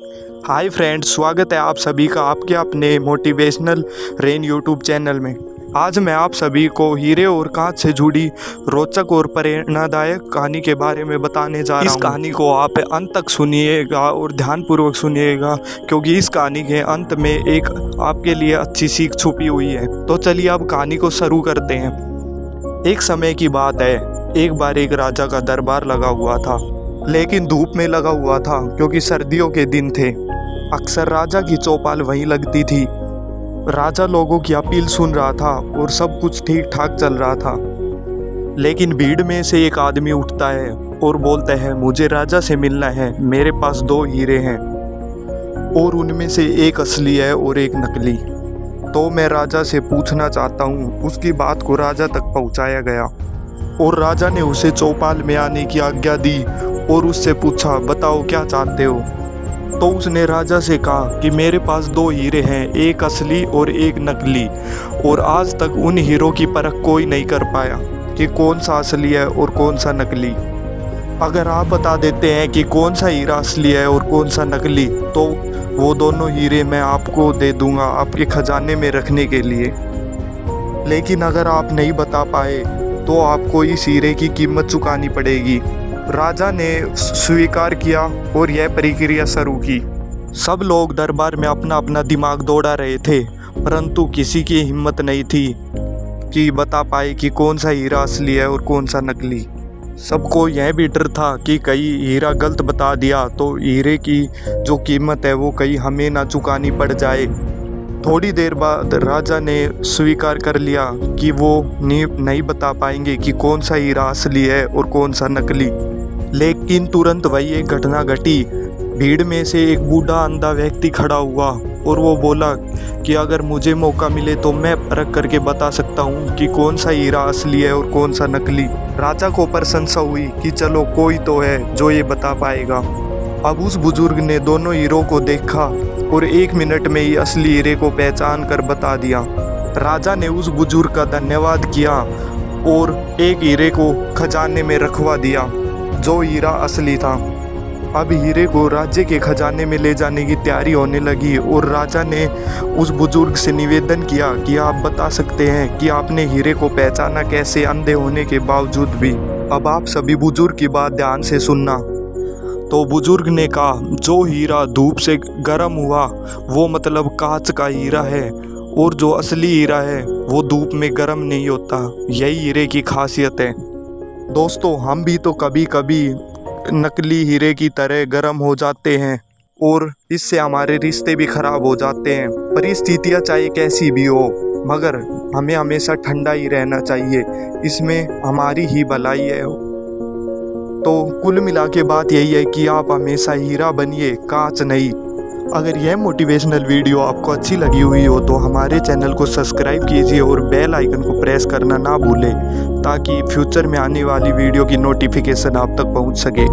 Hi friends, स्वागत है आप सभी का आपके अपने मोटिवेशनल रेन यूट्यूब चैनल में। आज मैं आप सभी को हीरे और कांच से जुड़ी रोचक और प्रेरणादायक कहानी के बारे में बताने जा रहा हूँ। इस कहानी को आप अंत तक सुनिएगा और ध्यानपूर्वक सुनिएगा, क्योंकि इस कहानी के अंत में एक आपके लिए अच्छी सीख छुपी हुई है। तो चलिए अब कहानी को शुरू करते हैं। एक समय की बात है, एक बार एक राजा का दरबार लगा हुआ था, लेकिन धूप में लगा हुआ था क्योंकि सर्दियों के दिन थे। अक्सर राजा की चौपाल वहीं लगती थी। राजा लोगों की अपील सुन रहा था और सब कुछ ठीक ठाक चल रहा था। लेकिन भीड़ में से एक आदमी उठता है और बोलता है, मुझे राजा से मिलना है, मेरे पास 2 हीरे हैं और उनमें से एक असली है और एक नकली। तो मैं राजा से पूछना चाहता हूँ। उसकी बात को राजा तक पहुँचाया गया और राजा ने उसे चौपाल में आने की आज्ञा दी और उससे पूछा, बताओ क्या चाहते हो। तो उसने राजा से कहा कि मेरे पास 2 हीरे हैं, एक असली और एक नकली, और आज तक उन हीरों की परख कोई नहीं कर पाया कि कौन सा असली है और कौन सा नकली। अगर आप बता देते हैं कि कौन सा हीरा असली है और कौन सा नकली, तो वो दोनों हीरे मैं आपको दे दूंगा आपके खजाने में रखने के लिए। लेकिन अगर आप नहीं बता पाए तो आपको इस हीरे की कीमत चुकानी पड़ेगी। राजा ने स्वीकार किया और यह प्रक्रिया शुरू की। सब लोग दरबार में अपना अपना दिमाग दौड़ा रहे थे, परंतु किसी की हिम्मत नहीं थी कि बता पाए कि कौन सा हीरा असली है और कौन सा नकली। सबको यह भी डर था कि कहीं हीरा गलत बता दिया तो हीरे की जो कीमत है वो कहीं हमें ना चुकानी पड़ जाए। थोड़ी देर बाद राजा ने स्वीकार कर लिया कि वो नहीं बता पाएंगे कि कौन सा हीरा असली है और कौन सा नकली। लेकिन तुरंत वही एक घटना घटी। भीड़ में से एक बूढ़ा अंधा व्यक्ति खड़ा हुआ और वो बोला कि अगर मुझे मौका मिले तो मैं परख करके बता सकता हूँ कि कौन सा हीरा असली है और कौन सा नकली। राजा को प्रशंसा हुई कि चलो कोई तो है जो ये बता पाएगा। अब उस बुजुर्ग ने दोनों हीरों को देखा और 1 मिनट में ही असली हीरे को पहचान कर बता दिया। राजा ने उस बुजुर्ग का धन्यवाद किया और एक हीरे को खजाने में रखवा दिया जो हीरा असली था। अब हीरे को राज्य के खजाने में ले जाने की तैयारी होने लगी और राजा ने उस बुजुर्ग से निवेदन किया कि आप बता सकते हैं कि आपने हीरे को पहचाना कैसे, अंधे होने के बावजूद भी। अब आप सभी बुजुर्ग की बात ध्यान से सुनना। तो बुजुर्ग ने कहा, जो हीरा धूप से गर्म हुआ वो मतलब कांच का हीरा है, और जो असली हीरा है वो धूप में गर्म नहीं होता। यही हीरे की खासियत है। दोस्तों, हम भी तो कभी कभी नकली हीरे की तरह गर्म हो जाते हैं और इससे हमारे रिश्ते भी खराब हो जाते हैं। परिस्थितियाँ चाहे कैसी भी हो, मगर हमें हमेशा ठंडा ही रहना चाहिए, इसमें हमारी ही भलाई है। तो कुल मिला के बात यही है कि आप हमेशा हीरा बनिए, कांच नहीं। अगर यह मोटिवेशनल वीडियो आपको अच्छी लगी हुई हो तो हमारे चैनल को सब्सक्राइब कीजिए और बेल आइकन को प्रेस करना ना भूलें, ताकि फ्यूचर में आने वाली वीडियो की नोटिफिकेशन आप तक पहुंच सके।